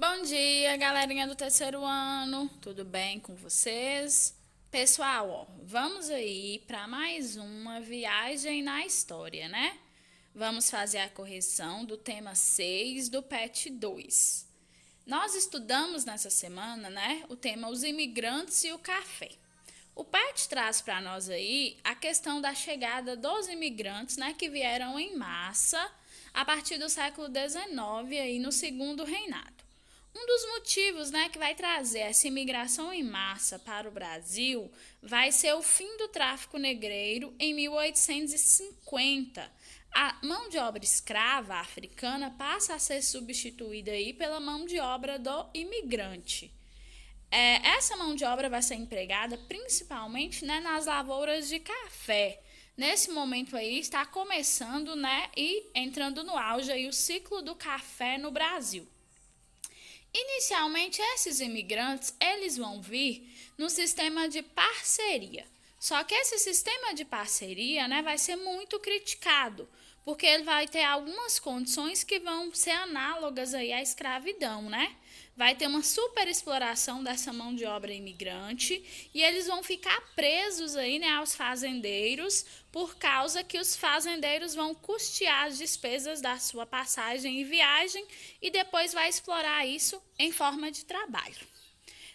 Bom dia, galerinha do terceiro ano, tudo bem com vocês? Pessoal, vamos aí para mais uma viagem na história, né? Vamos fazer a correção do tema 6 do PET 2. Nós estudamos nessa semana, né, o tema Os Imigrantes e o Café. O PET traz para nós aí a questão da chegada dos imigrantes, né, que vieram em massa a partir do século XIX aí no segundo reinado. Um dos motivos, né, que vai trazer essa imigração em massa para o Brasil vai ser o fim do tráfico negreiro em 1850. A mão de obra escrava africana passa a ser substituída aí pela mão de obra do imigrante. Essa mão de obra vai ser empregada principalmente, né, nas lavouras de café. Nesse momento aí está começando, né, e entrando no auge aí o ciclo do café no Brasil. Inicialmente, esses imigrantes, eles vão vir no sistema de parceria. Só que esse sistema de parceria, né, vai ser muito criticado, porque ele vai ter algumas condições que vão ser análogas aí à escravidão, né? Vai ter uma superexploração dessa mão de obra imigrante e eles vão ficar presos aí, né, aos fazendeiros, por causa que os fazendeiros vão custear as despesas da sua passagem e viagem e depois vai explorar isso em forma de trabalho.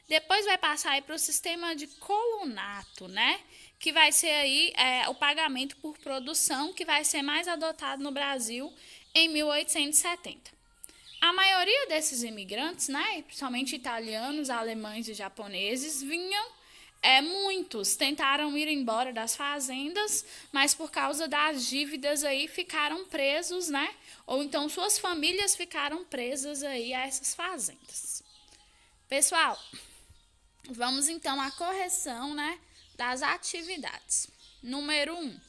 Depois vai passar para o sistema de colonato, né? Que vai ser aí o pagamento por produção, que vai ser mais adotado no Brasil em 1870. A maioria desses imigrantes, né, principalmente italianos, alemães e japoneses, muitos tentaram ir embora das fazendas, mas por causa das dívidas aí ficaram presos, né? Ou então suas famílias ficaram presas aí a essas fazendas. Pessoal, vamos então à correção, né, das atividades. Número 1.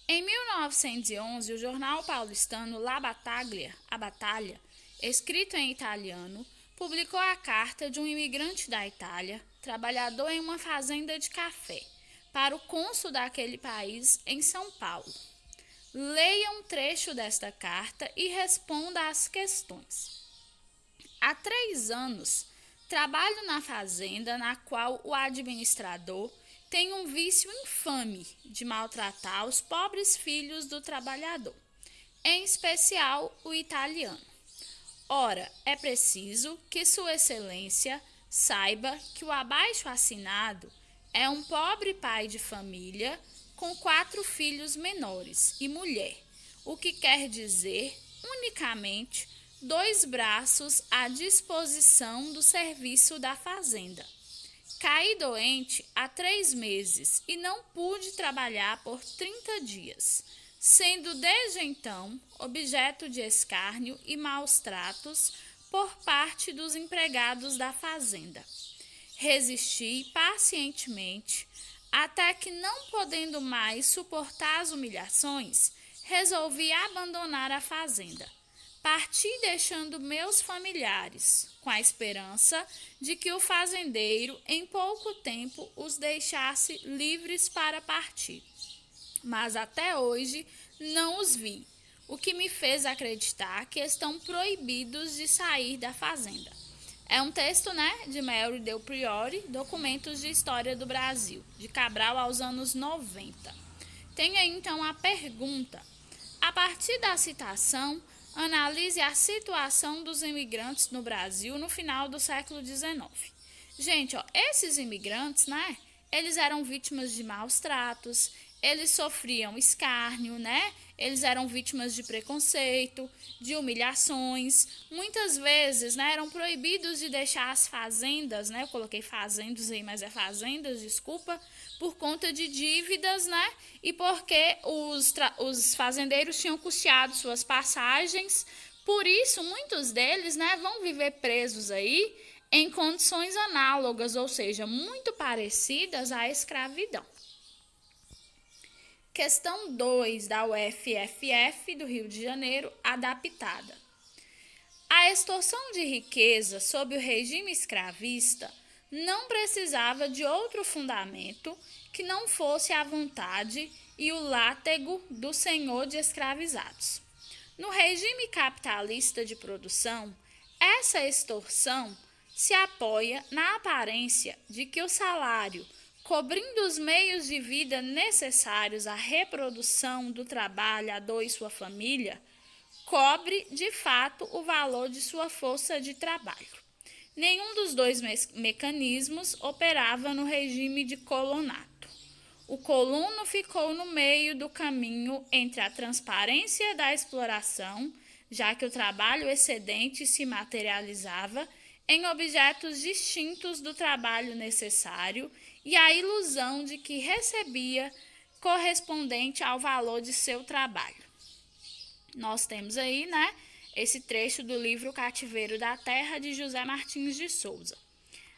Em 1911, o jornal paulistano La Battaglia, A Batalha, escrito em italiano, publicou a carta de um imigrante da Itália, trabalhador em uma fazenda de café, para o cônsul daquele país em São Paulo. Leia um trecho desta carta e responda às questões. Há 3 anos, trabalho na fazenda na qual o administrador tem um vício infame de maltratar os pobres filhos do trabalhador, em especial o italiano. Ora, é preciso que Sua Excelência saiba que o abaixo assinado é um pobre pai de família com 4 filhos menores e mulher, o que quer dizer unicamente 2 braços à disposição do serviço da fazenda. Caí doente há 3 meses e não pude trabalhar por 30 dias, sendo desde então objeto de escárnio e maus tratos por parte dos empregados da fazenda. Resisti pacientemente, até que, não podendo mais suportar as humilhações, resolvi abandonar a fazenda. Parti deixando meus familiares, com a esperança de que o fazendeiro em pouco tempo os deixasse livres para partir. Mas até hoje não os vi, o que me fez acreditar que estão proibidos de sair da fazenda. É um texto, né, de Mary Del Priore, Documentos de História do Brasil, de Cabral aos anos 90. Tem aí então a pergunta. A partir da citação, analise a situação dos imigrantes no Brasil no final do século XIX. Gente, esses imigrantes, né, eles eram vítimas de maus tratos, eles sofriam escárnio, né? Eles eram vítimas de preconceito, de humilhações. Muitas vezes, né, eram proibidos de deixar as fazendas, né? Eu coloquei fazendas aí, mas é fazendas, desculpa, por conta de dívidas, né? E porque os fazendeiros tinham custeado suas passagens. Por isso, muitos deles, né, vão viver presos aí em condições análogas, ou seja, muito parecidas à escravidão. Questão 2 da UFFF do Rio de Janeiro, adaptada. A extorsão de riqueza sob o regime escravista não precisava de outro fundamento que não fosse a vontade e o látego do senhor de escravizados. No regime capitalista de produção, Essa extorsão se apoia na aparência de que o salário, cobrindo os meios de vida necessários à reprodução do trabalhador e sua família, cobre de fato o valor de sua força de trabalho. Nenhum dos dois mecanismos operava no regime de colonato. O colono ficou no meio do caminho entre a transparência da exploração, já que o trabalho excedente se materializava em objetos distintos do trabalho necessário, e a ilusão de que recebia correspondente ao valor de seu trabalho. Nós temos aí, esse trecho do livro Cativeiro da Terra, de José Martins de Souza.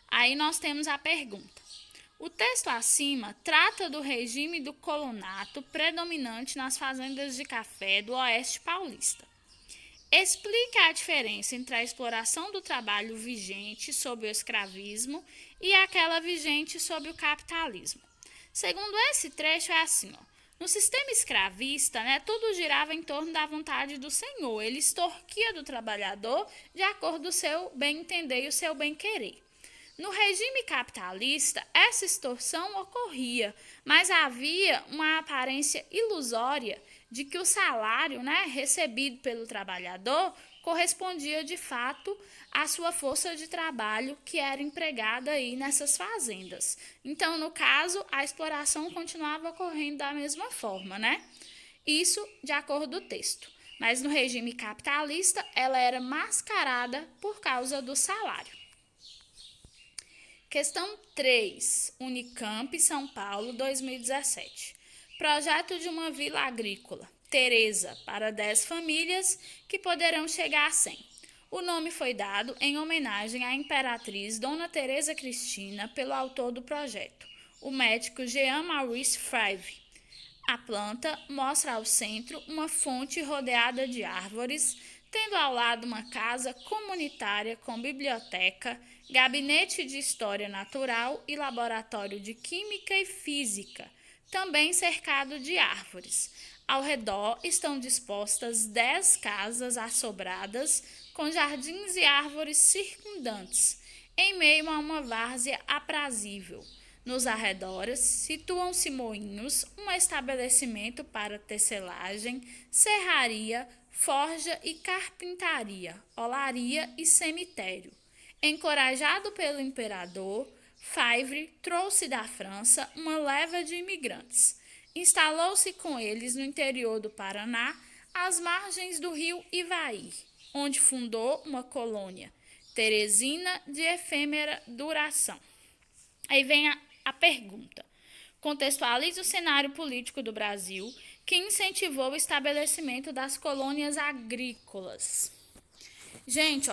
Aí nós temos a pergunta. O texto acima trata do regime do colonato predominante nas fazendas de café do Oeste Paulista. Explica a diferença entre a exploração do trabalho vigente sob o escravismo e aquela vigente sob o capitalismo. Segundo esse trecho, é assim, no sistema escravista, tudo girava em torno da vontade do senhor. Ele extorquia do trabalhador de acordo com o seu bem-entender e o seu bem-querer. No regime capitalista, essa extorsão ocorria, mas havia uma aparência ilusória de que o salário, recebido pelo trabalhador correspondia de fato à sua força de trabalho que era empregada aí nessas fazendas. Então, no caso, a exploração continuava ocorrendo da mesma forma, Isso de acordo com o texto. Mas no regime capitalista, ela era mascarada por causa do salário. Questão 3, Unicamp, São Paulo, 2017. Projeto de uma vila agrícola, Tereza, para 10 famílias que poderão chegar a 100. O nome foi dado em homenagem à imperatriz Dona Tereza Cristina pelo autor do projeto, o médico Jean-Maurice Favre. A planta mostra ao centro uma fonte rodeada de árvores, tendo ao lado uma casa comunitária com biblioteca, gabinete de história natural e laboratório de química e física, também cercado de árvores. Ao redor estão dispostas 10 casas assobradas com jardins e árvores circundantes, em meio a uma várzea aprazível. Nos arredores situam-se moinhos, um estabelecimento para tecelagem, serraria, forja e carpintaria, olaria e cemitério. Encorajado pelo imperador, Favre trouxe da França uma leva de imigrantes. Instalou-se com eles no interior do Paraná, às margens do rio Ivaí, onde fundou uma colônia, Teresina, de efêmera duração. Aí vem a pergunta. Contextualize o cenário político do Brasil que incentivou o estabelecimento das colônias agrícolas. Gente,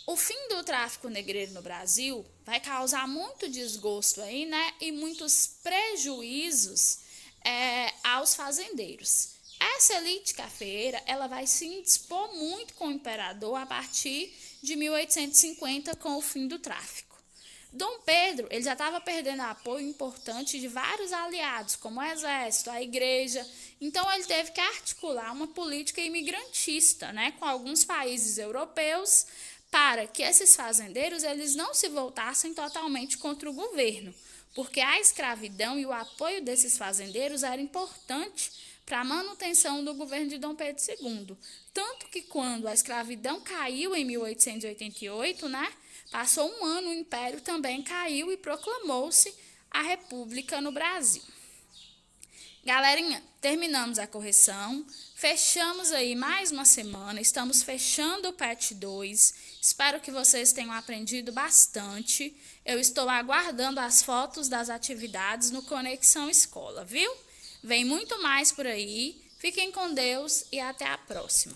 o fim do tráfico negreiro no Brasil vai causar muito desgosto aí, e muitos prejuízos aos fazendeiros. Essa elite cafeeira, ela vai se indispor muito com o imperador a partir de 1850, com o fim do tráfico. Dom Pedro, ele já estava perdendo apoio importante de vários aliados, como o exército, a igreja. Então, ele teve que articular uma política imigrantista, com alguns países europeus, para que esses fazendeiros eles não se voltassem totalmente contra o governo, porque a escravidão e o apoio desses fazendeiros era importante para a manutenção do governo de Dom Pedro II. Tanto que quando a escravidão caiu em 1888, passou um ano, o Império também caiu e proclamou-se a República no Brasil. Galerinha, terminamos a correção, fechamos aí mais uma semana, estamos fechando o PET 2, espero que vocês tenham aprendido bastante. Eu estou aguardando as fotos das atividades no Conexão Escola, viu? Vem muito mais por aí, fiquem com Deus e até a próxima.